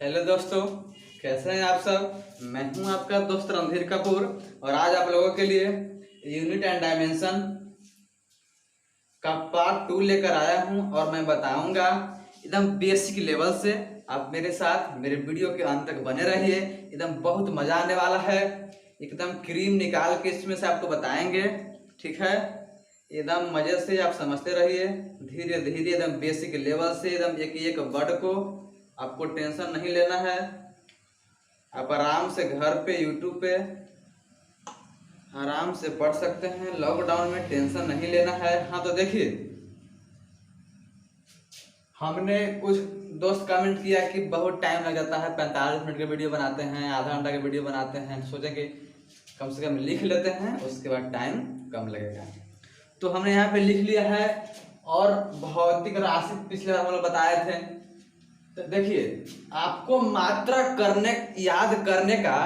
Hello दोस्तों, कैसे हैं आप सब। मैं हूं आपका दोस्त रणधीर कपूर और आज आप लोगों के लिए यूनिट एंड डायमेंशन का पार्ट 2 लेकर आया हूं और मैं बताऊंगा एकदम बेसिक लेवल से। आप मेरे साथ मेरे वीडियो के अंत तक बने रहिए, एकदम बहुत मजा आने वाला है। एकदम क्रीम निकाल के इसमें से आपको बताएंगे, ठीक है। एकदम मजे से आप समझते रहिए, धीरे धीरे एकदम बेसिक लेवल से एकदम एक एक वर्ड को आपको टेंशन नहीं लेना है। आप आराम से घर पे यूट्यूब पे आराम से पढ़ सकते हैं, लॉकडाउन में टेंशन नहीं लेना है। हाँ तो देखिए, हमने कुछ दोस्त कमेंट किया कि बहुत टाइम लग जाता है, 45 मिनट के वीडियो बनाते हैं, आधा घंटा के वीडियो बनाते हैं, सोचें कि कम से कम लिख लेते हैं, उसके बाद टाइम कम लगेगा। तो हमने यहाँ पे लिख लिया है। और भौतिक राशि पिछले बार हम लोग बताए थे। तो देखिए, आपको मात्रा करने याद करने का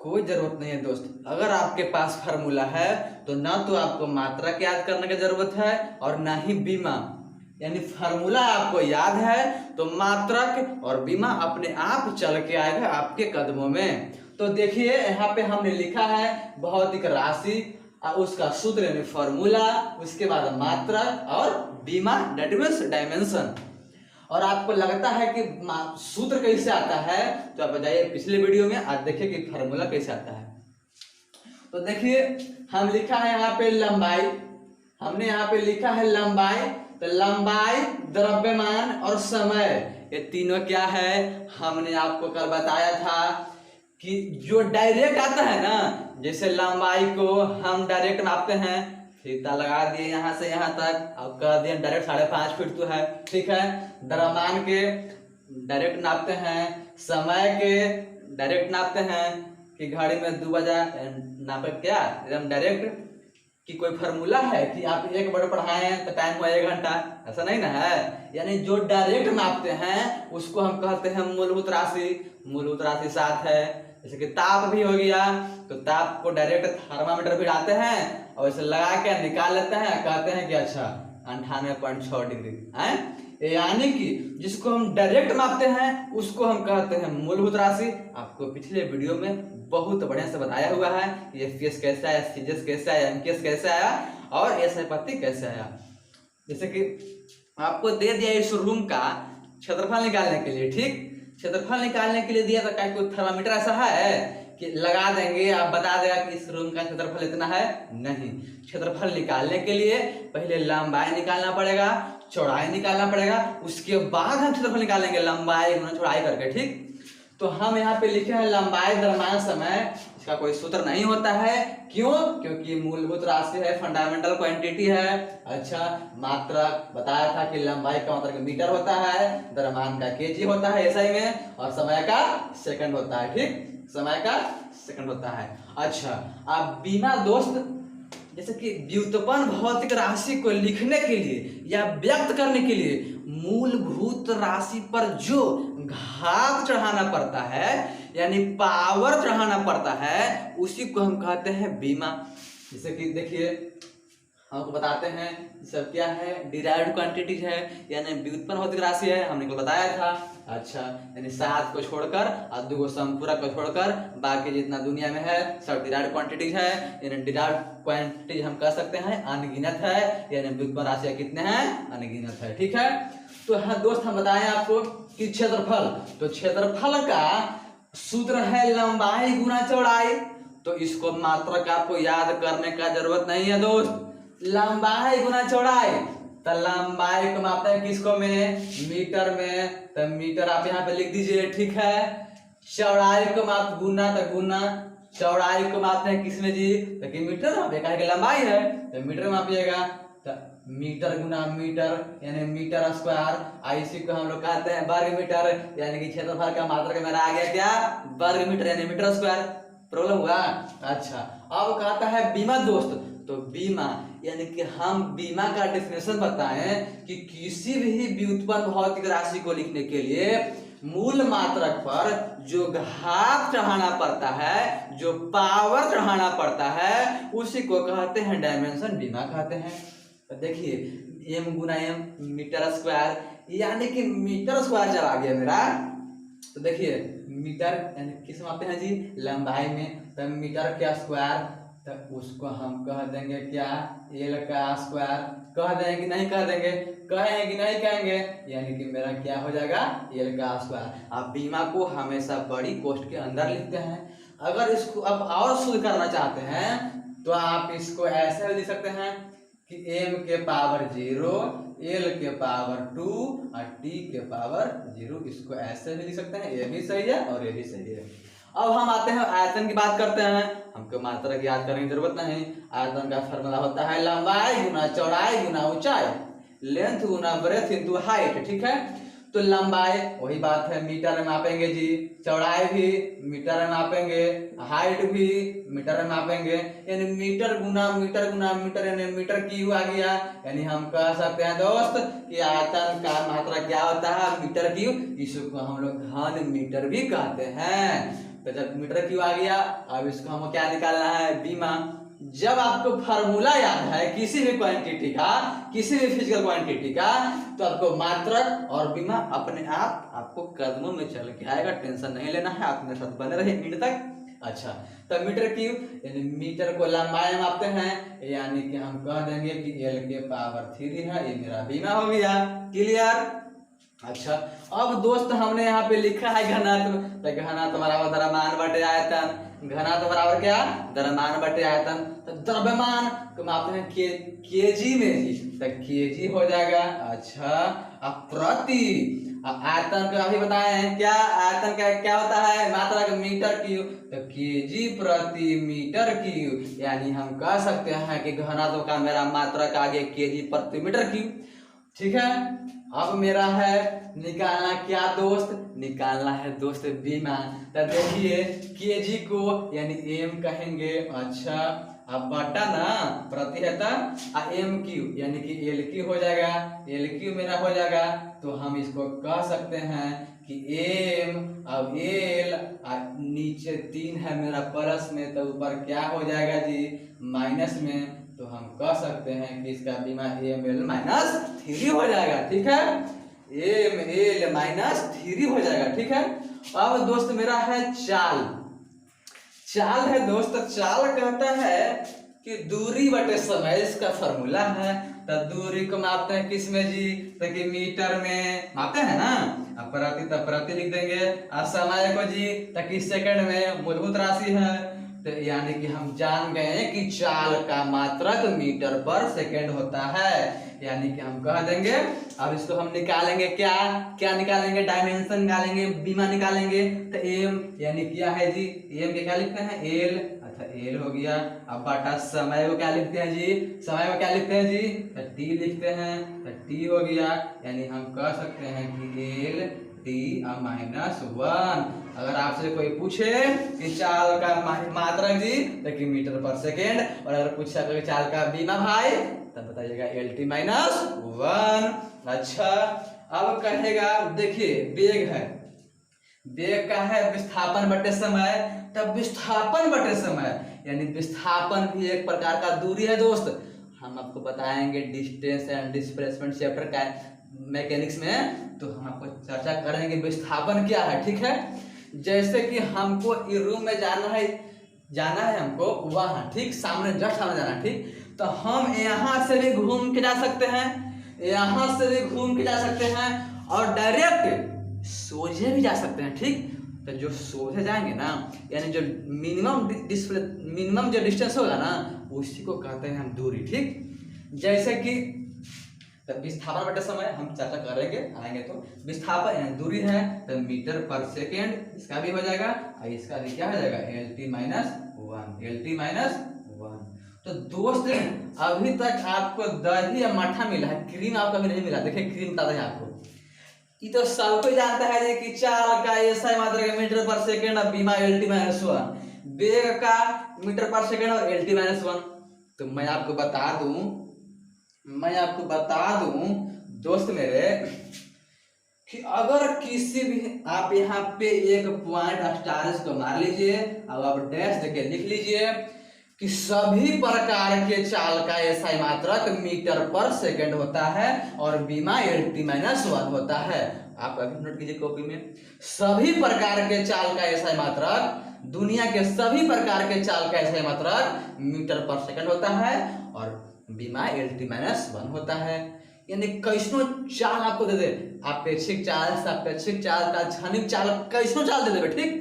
कोई जरूरत नहीं है दोस्त। अगर आपके पास फार्मूला है तो ना तो आपको मात्रा की याद करने की जरूरत है और ना ही बीमा। यानी फार्मूला आपको याद है तो मात्रक और बीमा अपने आप चल के आएगा आपके कदमों में। तो देखिए, यहाँ पे हमने लिखा है भौतिक राशि, उसका सूत्र यानी फार्मूला, उसके बाद मात्रा और बीमा दैट मींस डायमेंशन। और आपको लगता है कि सूत्र कैसे आता है तो आप जाइए पिछले वीडियो में, आज देखिए कि फार्मूला कैसे आता है। तो देखिए, हम लिखा है यहाँ पे लंबाई, हमने यहाँ पे लिखा है लंबाई। तो लंबाई, द्रव्यमान और समय, ये तीनों क्या है, हमने आपको कल बताया था कि जो डायरेक्ट आता है ना, जैसे लंबाई को हम डायरेक्ट नापते हैं, फीता लगा दिए यहाँ से यहाँ तक, अब कह दिए डायरेक्ट 5.5 फीट तो है, ठीक है। द्रव्यमान के डायरेक्ट नापते हैं, समय के डायरेक्ट नापते हैं कि घड़ी में 2 बजा नापे, क्या एकदम डायरेक्ट कि कोई फार्मूला है कि आप 1 वर्ड पढ़ाए हैं तो टाइम हुआ 1 घंटा, ऐसा नहीं ना है। यानी जो डायरेक्ट नापते हैं उसको हम कहते हैं मूलभूत राशि। मूलभूत राशि 7 है। जैसे कि ताप भी हो गया, तो ताप को डायरेक्ट थर्मामीटर भी डालते हैं और इसे लगा के निकाल लेते हैं, कहते हैं कि अच्छा 98.6 डिग्री है। यानी कि जिसको हम डायरेक्ट मापते हैं उसको हम कहते हैं मूलभूत राशि। आपको पिछले वीडियो में बहुत बढ़िया से बताया हुआ है कि एफपीएस कैसे आया, सीजीएस कैसे आया, एमकेएस कैसे आया और एसआई पत्ती कैसे आया। जैसे कि आपको दे दिया इस रूम का क्षेत्रफल निकालने के लिए, ठीक। क्षेत्रफल निकालने के लिए दिया तो क्या कोई थर्मामीटर ऐसा है कि लगा देंगे आप बता देगा कि इस रूम का क्षेत्रफल इतना है, नहीं। क्षेत्रफल निकालने के लिए पहले लंबाई निकालना पड़ेगा, चौड़ाई निकालना पड़ेगा, उसके बाद हम क्षेत्रफल निकालेंगे लंबाई गुना चौड़ाई करके, ठीक। तो हम यहाँ पे लिखे हैं लंबाई द्रव्यमान समय, इसका कोई सूत्र नहीं होता है। क्यों? क्योंकि मूलभूत राशि है, फंडामेंटल क्वांटिटी है। अच्छा, मात्रा बताया था कि लंबाई का मात्रक मीटर होता है, द्रव्यमान का केजी होता है एसआई में, और समय का सेकंड होता है, ठीक। समय का सेकंड होता है। अच्छा, अब बीमा दोस्त, जैसे कि व्युत्पन्न भौतिक राशि को लिखने के लिए या व्यक्त करने के लिए मूलभूत राशि पर जो घात चढ़ाना पड़ता है यानी पावर चढ़ाना पड़ता है उसी को हम कहते हैं बीमा। जैसे कि देखिए, हमको बताते हैं सब क्या है, डिराइव्ड क्वांटिटीज है, यानी व्युत्पन्न भौतिक राशि है, हमने को बताया था। अच्छा, यानी 7 को छोड़कर और 2 संपूरक को छोड़कर बाकी जितना दुनिया में है सब डिराइव्ड क्वांटिटीज है। यानी डिराइव्ड क्वांटिटीज हम कह सकते हैं अनगिनत है, यानी व्युत्पन्न राशि कितने हैं, अनगिनत है, ठीक है। तो हाँ दोस्त, हम बताएं आपको कि क्षेत्रफल, तो क्षेत्रफल का सूत्र है लंबाई गुना चौड़ाई। तो इसको मात्रक आपको याद करने का जरूरत नहीं है दोस्त। लंबाई गुना चौड़ाई, तो लंबाई को मापते हैं किसको में, मीटर में, तो मीटर आप यहाँ पे लिख दीजिए, ठीक है। चौड़ाई को माप गुना, तो गुना चौड़ाई को मापते हैं किसमें जी, तो कि मीटर मापिएगा, कि लंबाई है तो मीटर मापिएगा, तो मीटर गुना मीटर यानी मीटर स्क्वायर। इसी को हम लोग कहते हैं वर्ग मीटर, यानी कि क्षेत्रफल का मात्रक मेरा आ गया क्या, वर्ग मीटर यानी मीटर स्क्वायर। प्रॉब्लम हुआ? अच्छा, अब कहता है बीमा दोस्त। तो बीमा यानी कि हम बीमा का डेफिनेशन बताएं कि किसी भी व्युत्पन्न भौतिक राशि को लिखने के लिए मूल मात्रक पर जो घात चढ़ाना पड़ता है, जो पावर चढ़ाना पड़ता है, उसी को कहते हैं डायमेंशन, बीमा कहते हैं। तो देखिए, एम गुना एम मीटर स्क्वायर, यानी कि मीटर स्क्वायर जब आ गया मेरा तो देखिए मीटर यानी किस मापते हैं जी, लंबाई में। तो मीटर का स्क्वायर, तो उसको हम कह देंगे क्या, एल का स्क्वायर। कह देंगे कि नहीं कह देंगे, कहेंगे कि नहीं कहेंगे, यानी कि मेरा क्या हो जाएगा, एल का स्क्वायर। आप बीमा को हमेशा बड़ी कोष्ठ के अंदर लिखते हैं। अगर इसको अब और शुद्ध करना चाहते हैं तो आप इसको ऐसे भी लिख सकते हैं कि m के पावर 0, l के पावर 2 और t के पावर 0। इसको ऐसे भी लिख सकते हैं, ये भी सही है और ये भी सही है। अब हम आते हैं आयतन की बात करते हैं। हमको मात्रा की याद करने की जरूरत नहीं। आयतन का फॉर्मूला होता है लंबाई गुना चौड़ाई गुना ऊंचाई, लेंथ गुना ब्रेथ इनटू हाइट, ठीक है। तो लंबाई वही बात है, मीटर में मापेंगे जी, चौड़ाई भी मीटर में मापेंगे, हाइट भी मीटर में मापेंगे, यानी मीटर गुना मीटर यानी मीटर क्यूब आ गया। यानी हम कह सकते हैं दोस्त कि आयतन का मात्रा क्या होता है, मीटर क्यूब। इसको हम लोग घन मीटर भी कहते हैं। तो जब मीटर क्यूब आ गया, अब इसको हमको क्या निकालना है, बीमा। जब आपको फार्मूला याद है किसी भी क्वांटिटी का, किसी भी फिजिकल क्वांटिटी का, तो आपको मात्रक और बीमा अपने आप आपको कदमों में चल के आएगा। टेंशन नहीं लेना है, आप मेरे साथ बने रहे एंड तक। अच्छा, तो मीटर क्यूब यानी मीटर को लंबाई मापते हैं, यानी कि हम कह देंगे कि एल के पावर 3 है। ये मेरा बीमा हो गया, क्लियर। अच्छा, अब दोस्त हमने यहाँ पे लिखा है घनत्व। तो घनत्व बराबर द्रव्यमान बटे आयतन। घनत्व बराबर क्या, द्रव्यमान बटे आयतन। तो द्रव्यमान को मापते हैं केजी में जी, तो केजी हो जाएगा। अच्छा, अब प्रति आयतन का अभी बताए हैं क्या, आयतन का क्या होता है, मात्रा का मीटर क्यूब। तो केजी प्रति मीटर क्यूब, यानी हम कह सकते हैं कि घनत्व का मेरा मात्रा का आगे केजी प्रति मीटर क्यूब, ठीक है। अब मेरा है निकालना क्या दोस्त, निकालना है दोस्त बीमा। तो देखिए केजी को यानी एम कहेंगे। अच्छा, अब बटा ना प्रति है तो एम क्यू यानी कि एल क्यू हो जाएगा, एल क्यू मेरा हो जाएगा। तो हम इसको कह सकते हैं कि एम, अब एल नीचे 3 है मेरा प्लस में, तो ऊपर क्या हो जाएगा जी, माइनस में। तो हम कह सकते हैं कि इसका बीमा एम एल माइनस 3 हो जाएगा, ठीक है। एम एल माइनस 3 हो जाएगा, ठीक है। अब दोस्त मेरा है चाल। चाल है दोस्त, चाल कहता है कि दूरी बटे समय, इसका फॉर्मूला है। तो दूरी को मापते हैं किस में जी, तो कि मीटर में मापते हैं ना। अब प्रति तो प्रति लिख देंगे, और समय को जी तो कि सेकंड में, मूलभूत राशि है। तो यानी कि हम जान गए कि चाल का मात्रक मीटर पर सेकंड होता है। यानी कि हम कह देंगे, अब इसको हम निकालेंगे क्या, क्या निकालेंगे, डायमेंशन निकालेंगे, बीमा निकालेंगे। तो एम यानी क्या है जी, एम के क्या लिखते हैं, एल। अच्छा, एल हो गया। अब बटा समय को क्या लिखते हैं जी, समय को क्या लिखते हैं जी, तो टी लिखते हैं। तो टी हो गया, यानी हम कह सकते हैं कि एल टी माइनस 1। अगर आपसे कोई पूछे कि चाल का मात्रक जी, तो कि मीटर पर सेकेंड, और अगर पूछा तो चाल का बीमा भाई, तब बताइएगा एल टी माइनस 1। अच्छा, अब कहेगा देखिए वेग है, वेग का है विस्थापन बटे समय। तब विस्थापन बटे समय यानी विस्थापन भी एक प्रकार का दूरी है दोस्त। हम आपको बताएंगे डिस्टेंस एंड डिस्प्लेसमेंट चैप्टर का मैकेनिक्स में, तो हम आपको चर्चा करेंगे विस्थापन क्या है, ठीक है। जैसे कि हमको रूम में जाना है हमको वहाँ, ठीक सामने, जस्ट सामने जाना, ठीक। तो हम यहाँ से भी घूम के जा सकते हैं, यहाँ से भी घूम के जा सकते हैं, और डायरेक्ट सोझे भी जा सकते हैं, ठीक। तो जो सोझे जाएंगे ना, यानी जो मिनिमम जो डिस्टेंस होगा ना, उसी को कहते हैं हम दूरी, ठीक। जैसे कि तो विस्थापन बटे समय हम चर्चा करेंगे, आएंगे तो। विस्थापन यानी दूरी है, तो मीटर पर सेकेंड, इसका भी हो जाएगा, और इसका भी क्या हो जाएगा, L T minus 1, L T minus 1। तो दोस्त अभी तक आपको दही या मट्ठा मिला है, क्रीम आपको अभी नहीं मिला। देखिए क्रीम बता दें आपको, ये तो सब कोई जानता है कि चाल का एसआई मात्रा मीटर पर सेकेंड और बीमा एल टी माइनस 1, वेग का मीटर पर सेकेंड और एल टी माइनस 1। तो मैं आपको बता दूं दोस्त मेरे कि अगर किसी भी आप यहाँ पे एक पॉइंट स्टार को मार लीजिए, अब आप डैश देके लिख लीजिए कि सभी प्रकार के चाल का एसआई मात्रक मीटर पर सेकंड होता है और बीमा एल टी माइनस 1 होता है। आप अभी नोट कीजिए कॉपी में, सभी प्रकार के चाल का एसआई मात्रक, दुनिया के सभी प्रकार के चाल का एसआई मात्रक मीटर पर सेकंड होता है और बीमा LT - 1 होता है। यानी कैसनो चाल आपको दे दे, अपेक्षिक चाल, सापेक्षिक चाल, तात्क्षणिक चाल, कैसनो चाल दे देवे, ठीक।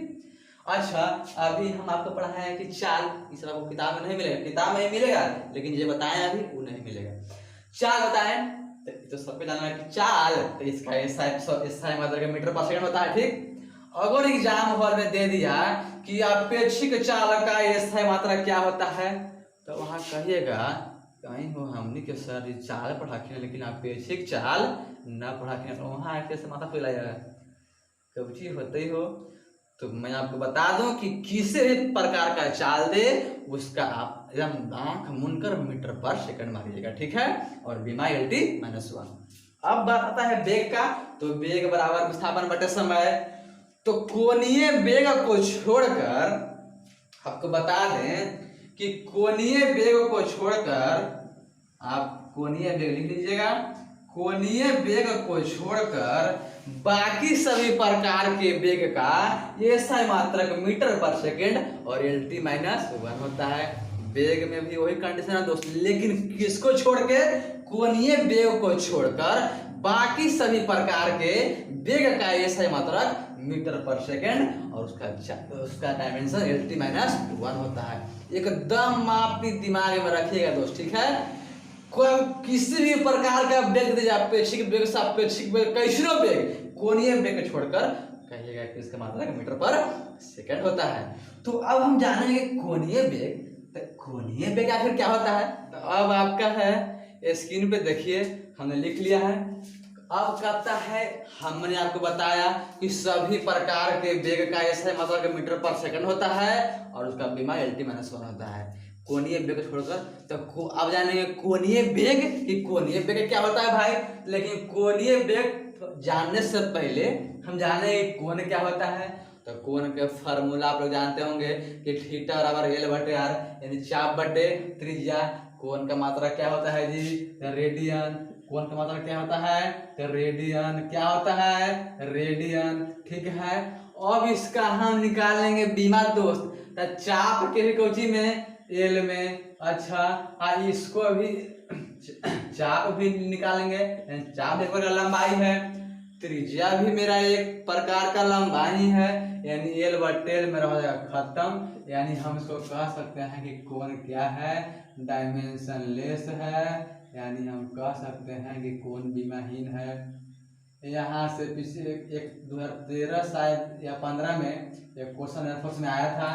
अच्छा, अभी हम आपको पढ़ाए हैं कि चाल, इस आपको किताब में नहीं मिलेगा, किताब में मिलेगा लेकिन ये बताएं अभी वो नहीं मिलेगा। चाल बताएं तो सबको जानना है कि चाल तो इसका एसआई मात्रक मीटर पर सेकंड होता है, ठीक। अगर एग्जाम हॉल में दे दिया कि अपेक्षिक चाल का एसआई मात्रक क्या होता है, तो वहां कहिएगा कहीं हो हमने के सर ये चाल पढ़ा के लेकिन अपेक्षिक चाल न पढ़ा के, तो वहां आके से माथा फैलाएगा कभी होते ही हो। तो मैं आपको बता दूं कि किसी भी प्रकार का चाल दे उसका आप एकदम आंख मुनकर मीटर पर सेकंड मारिएगा, ठीक है। और बीमा LT - 1। अब बात आता है वेग का, तो वेग बराबर विस्थापन बटे समय। तो कोणीय वेग को छोड़कर आपको बता दें कि कोणीय वेग को छोड़कर, आप कोणीय वेग लिख लीजिएगा, कोणीय वेग को छोड़कर बाकी सभी प्रकार के वेग का एसआई मात्रक मीटर पर सेकंड और LT - 1 होता है। वेग में भी वही कंडीशन है दोस्त, लेकिन किसको छोड़ के, कोणीय वेग को छोड़कर बाकी सभी प्रकार के वेग का एसआई मात्रक मीटर पर सेकंड और उसका डायमेंशन LT - 1 होता है। एकदम आप दिमाग में रखिएगा दोस्त, ठीक है। कोई किसी भी प्रकार का वेग दे, अपेक्षिक वेग, सापेक्षिक वेग, कैसनो वेग, कोणीय वेग छोड़कर कहिएगा कि इसका मात्रक मीटर पर सेकंड होता है। तो अब हम जानेंगे कोणीय वेग, तो कोणीय वेग आखिर क्या होता है। तो अब आपका है स्क्रीन पे देखिए, हमने लिख लिया है। अब कहता है, हमने आपको बताया कि सभी प्रकार के वेग का एसआई मात्रक मीटर पर सेकंड होता है और उसका बीमा LT - 1 होता है। कोणीय वेग छोड़कर, तो अब जानेंगे कोणीय वेग कि कोणीय वेग क्या होता है भाई। लेकिन कोणीय वेग जानने से पहले हम जाने कोण क्या होता है। तो कोण के फार्मूला आप लोग जानते होंगे कि थीटा बराबर L/R, यानी चाप बटे त्रिज्या। कोण का मात्रा क्या होता है जी, रेडियन। कोण का मात्रा क्या होता है, तो रेडियन। क्या होता है, रेडियन, ठीक है। अब इसका हम निकालेंगे बीमा दोस्त, तो चाप के भी कोची में L में, अच्छा इसको भी चाप भी निकालेंगे, चाप एक प्रकार लंबाई है, त्रिज्या भी मेरा एक प्रकार का लंबाई है, यानी L/L मेरा हो जाएगा खत्म। यानी हम इसको कह सकते हैं कि कोण क्या है, डायमेंशन लेस है, यानी हम कह सकते हैं कि कोण बीमाहीन है। यहाँ से पिछले 2013 शायद या 15 में एक क्वेश्चन एयरफोर्स में आया था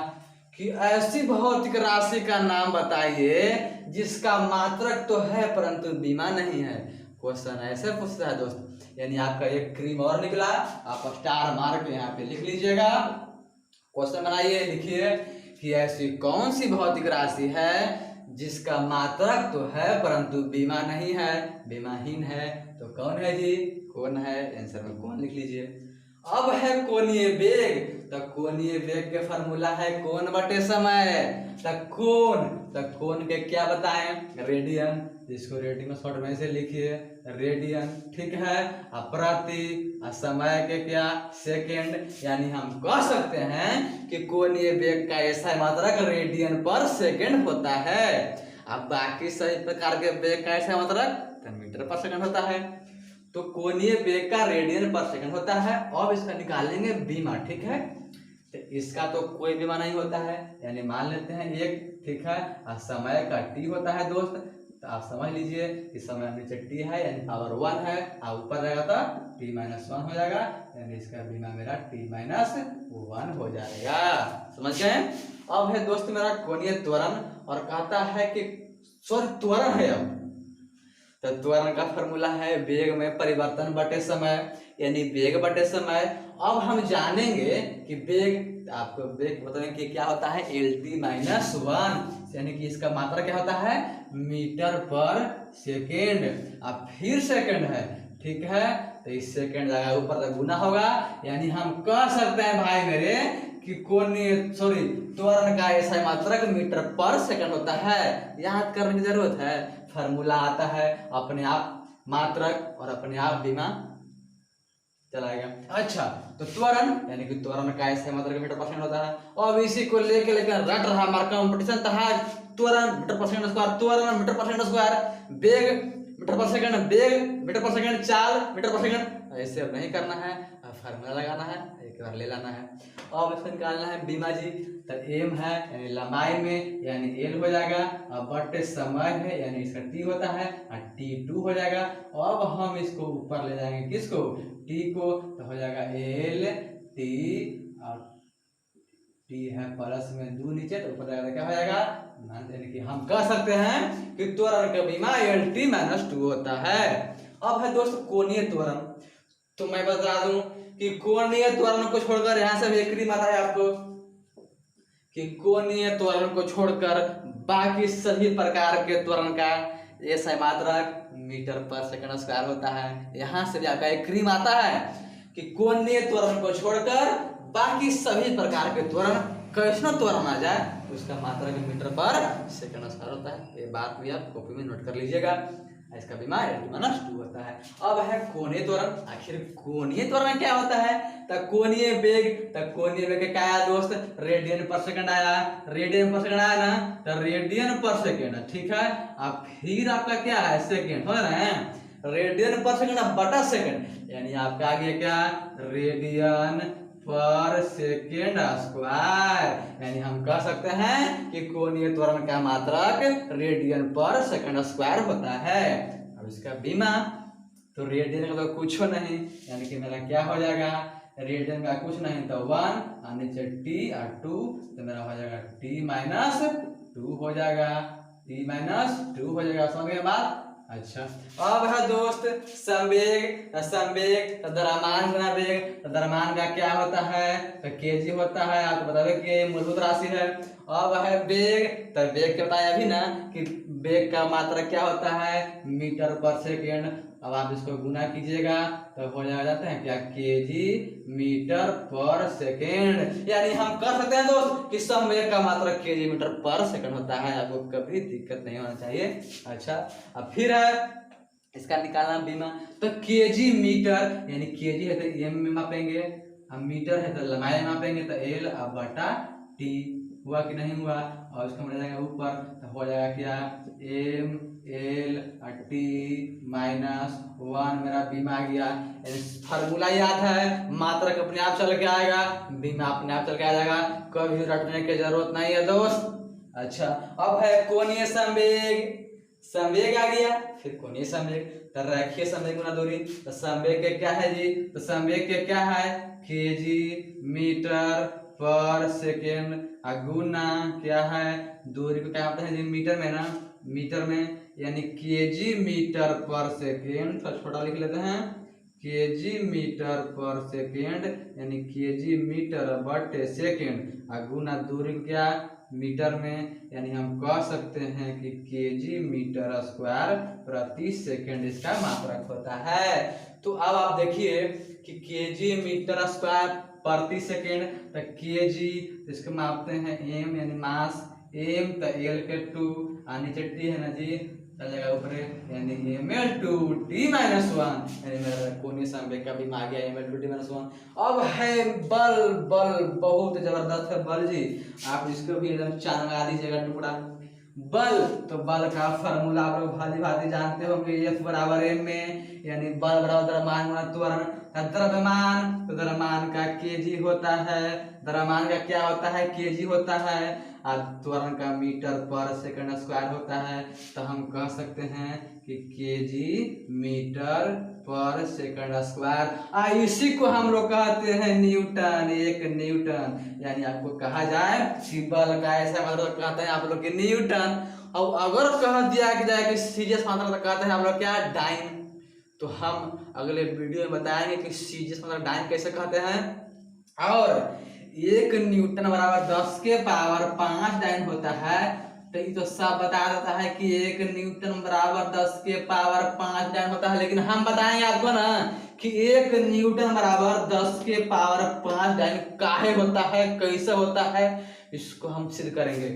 कि ऐसी भौतिक राशि का नाम बताइए जिसका मात्रक तो है परंतु बीमा नहीं है। क्वेश्चन ऐसे पूछता है दोस्त, यानी आपका एक क्रीम और निकला, आप स्टार मार्क यहाँ पे लिख लीजिएगा। क्वेश्चन बनाइए, लिखिए कि ऐसी कौन सी भौतिक राशि है जिसका मात्रक तो है परंतु बीमा नहीं है, बीमाहीन है। तो कौन है जी, कोण है। आंसर में कोण लिख लीजिए। अब है कोणीय वेग, तो कोणीय वेग के फार्मूला है कोण बटे समय। तो कोण के क्या बताएं, रेडियन, जिसको रेडियन में शॉर्ट में से लिखिए रेडियन, ठीक है। प्रति समय के क्या, सेकेंड, यानी हम कह सकते हैं कि कोणीय वेग का एसआई मात्रक रेडियन पर सेकेंड होता है। अब बाकी सभी प्रकार के वेग का एसआई मात्रक मीटर पर सेकेंड होता है। तो कोणीय वेग का रेडियन पर सेकंड होता है। अब इसका निकालेंगे बीमा, ठीक है। तो इसका तो कोई बीमा नहीं होता है, यानी मान लेते हैं एक, ठीक है। और समय का T होता है दोस्त, तो आप समझ लीजिए कि समय नीचे T है यानी पावर 1 है, और ऊपर रहेगा तो T - 1 हो जाएगा, यानी इसका बीमा मेरा T - 1 हो जाएगा। समझ गए। अब है दोस्त मेरा कोणीय त्वरण, और कहता है कि त्वरण है। अब तो त्वरण का फॉर्मूला है वेग में परिवर्तन बटे समय, यानी वेग बटे समय। अब हम जानेंगे कि वेग, आपको वेग बताएंगे कि क्या होता है, LT - 1, यानी कि इसका मात्रा क्या होता है, मीटर पर सेकेंड। अब फिर सेकेंड है, ठीक है। तो इस सेकेंड जगह ऊपर तक गुना होगा, यानी हम कह सकते हैं भाई मेरे कि त्वरण का एसआई मात्रक मीटर पर सेकंड होता है। याद करने की जरूरत है, फार्मूला आता है अपने आप मात्रक और अपने आप बीमा। चला गया। अच्छा, तो त्वरण यानी कि त्वरण का ऐसे मतलब मीटर पर सेकंड होता है। अब इसी को लेके लेकिन रट रहा हमारा कंपटीशन था, त्वरण मीटर पर सेकंड स्क्वायर, त्वरण मीटर पर सेकंड स्क्वायर, वेग मीटर पर सेकंड, वेग मीटर पर सेकंड, चाल मीटर पर सेकंड। ऐसे अब नहीं करना है, अब फार्मूला लगाना है, एक बार ले लाना है। अब इसको निकालना है बीमा जी, तो एम है यानी लंबाई में यानी एल हो जाएगा, अब बटे समय है यानी इसका टी होता है और टी 2 हो जाएगा। अब हम इसको ऊपर ले जाएंगे, किसको, टी को, तो हो जाएगा एल टी और टी है प्लस में 2 नीचे, तो ऊपर जाएगा क्या हो जाएगा, यानी कि हम कह सकते हैं कि त्वरण का बीमा एल टी माइनस 2 होता है। अब है दोस्त कोणीय त्वरण, तो मैं बता दूं कि कोणीय त्वरण को छोड़कर यहां से एक क्रीम आता है आपको कि कोणीय त्वरण को छोड़कर बाकी सभी प्रकार के त्वरण का ये मात्रक मीटर पर सेकंड स्क्वायर होता है। यहां से भी आपका एक क्रीम आता है कि कोणीय त्वरण को छोड़कर बाकी सभी प्रकार के त्वरण, कैसा त्वरण आ जाए उसका मात्रक मीटर पर सेकंड स्क्वायर होता है। ये बात भी आप कॉपी में नोट कर लीजिएगा, इसका बीमा माइनस 2 होता है। अब है कोणीय त्वरण, आखिर कोणीय त्वरण क्या होता है, तो कोणीय वेग, तो कोणीय वेग क्या आया दोस्त, रेडियन पर सेकंड आया, रेडियन पर सेकंड आया ना, तो रेडियन पर सेकंड, ठीक है। अब फिर आपका क्या है, सेकंड, समझ रहे हैं, रेडियन पर सेकंड बटा सेकंड, यानी आपका आ गया क्या, रेडियन पर सेकेंड स्क्वायर, यानी हम कह सकते हैं कि कोणीय त्वरण का मात्रक रेडियन पर सेकंड स्क्वायर होता है। अब इसका बीमा, तो रेडियन का तो कुछ नहीं, यानी कि मेरा क्या हो जाएगा, रेडियन का कुछ नहीं तो 1 और नीचे टी और 2, तो मेरा हो जाएगा टी माइनस 2 हो जाएगा, टी माइनस 2 हो जाएगा। समझ गए बात। अच्छा, अब है दोस्त संवेग, संवेग द्रव्यमान गुना वेग, द्रव्यमान का क्या होता है, तो केजी होता है, आपको बता दें कि मूलभूत राशि है। अब है वेग, तो वेग क्या बताया अभी ना कि वेग का मात्रा क्या होता है, मीटर पर सेकेंड। अब आप इसको गुना कीजिएगा तो हो जाता है क्या, केजी मीटर पर सेकेंड, यानी हम कर सकते हैं दोस्त कि संवेग का मात्रा केजी मीटर पर सेकेंड होता है, आपको कभी दिक्कत नहीं होना चाहिए। अच्छा, अब फिर है इसका निकालना बीमा, तो केजी मीटर यानी केजी है तो एम में मापेंगे, हम मीटर है तो लंबाई में मापेंगे, तो एल अब बटा टी, हुआ कि नहीं हुआ, और इसको मिल जाएगा ऊपर, तो हो जाएगा क्या, एम एल टी माइनस 1, मेरा बीमा आ गया। फार्मूला याद है, मात्रक अपने आप चल के आएगा, बीमा अपने आप चल के आ जाएगा, कभी रटने की जरूरत नहीं है दोस्त। अच्छा, अब है कोणीय संवेग, संवेग आ गया, फिर कोणीय संवेग, तो रेखीय संवेग गुना दूरी, तो संवेग के क्या है जी, तो संवेग के क्या है, केजी मीटर पर सेकेंड, गुना क्या है, दूरी को क्या होता है जी, मीटर में ना, मीटर में, यानी केजी मीटर पर सेकेंड, तो छोटा लिख लेते हैं, केजी मीटर पर सेकेंड, यानी केजी मीटर बटे सेकेंड, गुना दूरी को क्या, मीटर में, यानी हम कह सकते हैं कि केजी मीटर स्क्वायर प्रति सेकेंड इसका मात्रक होता है। तो अब आप देखिए कि केजी मीटर स्क्वायर प्रति सेकेंड, तो केजी इसको मापते हैं एम यानी मास, एम तो एल के 2 और नीचे टी है ना जी, चलेगा ऊपर, यानी एम एल 2 टी माइनस 1, यानी मेरा कोणीय संवेग का बीमा आ गया एम एल 2 टी माइनस 1। अब है बल, बल बहुत जबरदस्त है बल जी, आप इसको भी एकदम चमका दीजिएगा टुकड़ा। बल, तो बल का फॉर्मूला आप लोग भाली भांति जानते होंगे, F बराबर m में, यानी बल बराबर द्रव्यमान गुना त्वरण, द्रव्यमान तो द्रव्यमान का केजी होता है, द्रव्यमान का क्या होता है, केजी होता है, और त्वरण का मीटर पर सेकंड स्क्वायर होता है, तो हम कह सकते हैं कि केजी मीटर पर सेकंड स्क्वायर, इसी को हम लोग कहते हैं न्यूटन, एक न्यूटन, यानी आपको कहा जाए कि बल का ऐसा मतलब कहते हैं आप लोग के न्यूटन, और अगर कह दिया जाए कि सीरियस मात्रा तो कहते हैं आप लोग क्या, डाइन। तो हम अगले वीडियो में बताएंगे कि सीरियस मात्रा डाइन कैसे कहते हैं, और 1 न्यूटन बराबर 10 के पावर 5 डाइन होता है, तो ये तो सब बता देता है कि 1 न्यूटन बराबर 10 के पावर 5 डाइन होता है, लेकिन हम बताएंगे आपको ना कि 1 न्यूटन बराबर 10 के पावर 5 डाइन काहे होता है, कैसे होता है, इसको हम सिद्ध करेंगे।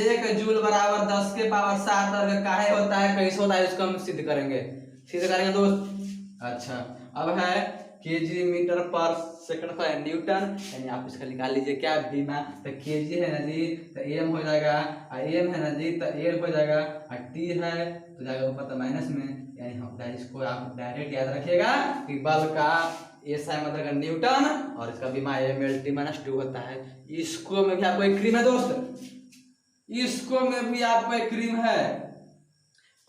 1 जूल बराबर 10 के पावर 7 वर्ग काहे होता है, कैसे होता है, इसको हम सिद्ध करेंगे दोस्त। अच्छा, अब है केजी मीटर पर सेकंड पर न्यूटन, यानी आप इसका निकाल लीजिए क्या बीमा। तो केजी है ना जी तो एम हो जाएगा, एम है ना जी तो एल हो जाएगा, और टी है तो जाएगा ऊपर तो माइनस में, यानी हम इसको आप डायरेक्ट याद रखिएगा कि बल का ऐसा है मतलब न्यूटन और इसका बीमा एम एल टी माइनस 2 होता है। इसको में भी आपको एक क्रीम है दोस्त, इसको में भी आपको एक क्रीम है।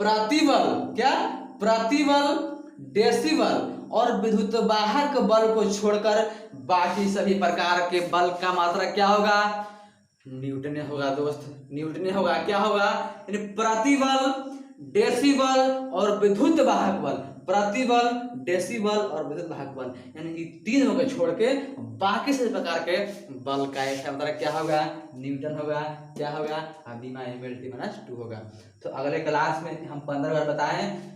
प्रतिबल क्या, प्रतिबल डेसिबल और विद्युत वाहक बल को छोड़कर बाकी सभी प्रकार के बल का मात्रा क्या होगा, न्यूटन होगा दोस्त, न्यूटन होगा। क्या होगा, यानी प्रतिबल डेसिबल और विद्युत वाहक बल, प्रतिबल डेसिबल और विद्युत वाहक बल, यानी ये तीनों को छोड़ के बाकी सभी प्रकार के बल का ऐसा मतलब क्या होगा, न्यूटन होगा। क्या होगा, बीमा एम एल टी माइनस 2 होगा। तो अगले क्लास में हम 15 बार बताएं,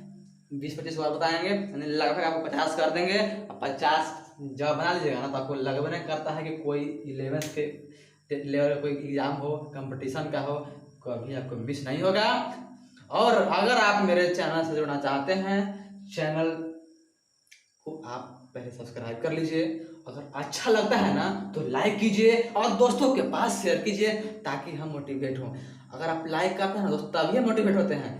20-25 बार बताएंगे, यानी लगभग आपको 50 कर देंगे। 50 जब बना लीजिएगा ना तो आपको लगभग नहीं करता है कि कोई 11th के लेवल का कोई एग्जाम हो, कंपटीशन का हो, कभी आपको मिस नहीं होगा। और अगर आप मेरे चैनल से जुड़ना चाहते हैं, चैनल को आप पहले सब्सक्राइब कर लीजिए, अगर अच्छा लगता है ना तो लाइक कीजिए और दोस्तों के पास शेयर कीजिए ताकि हम मोटिवेट हों। अगर आप लाइक करते हैं ना दोस्तों तभी हम मोटिवेट होते हैं,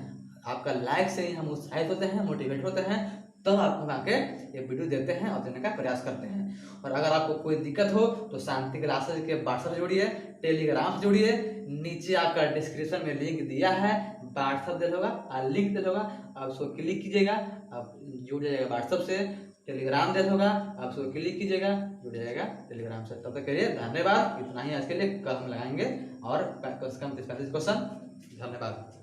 आपका लाइक से ही हम उत्साहित होते हैं, मोटिवेट होते हैं, तब तो आपको आके ये वीडियो देते हैं और देने का प्रयास करते हैं। और अगर आपको कोई दिक्कत हो तो शांति क्लासेस के व्हाट्सएप से जुड़िए, टेलीग्राम से जुड़िए, नीचे आपका डिस्क्रिप्शन में लिंक दिया है, व्हाट्सएप दे होगा और लिंक दे होगा, आप उसको क्लिक कीजिएगा, आप जुड़ जाइएगा व्हाट्सएप से। टेलीग्राम दे होगा, आप उसको क्लिक कीजिएगा, जुड़ जाएगा टेलीग्राम से। तब तक के लिए धन्यवाद, इतना ही आज के लिए, कल हम लगाएंगे और कम से कम 35 क्वेश्चन। धन्यवाद।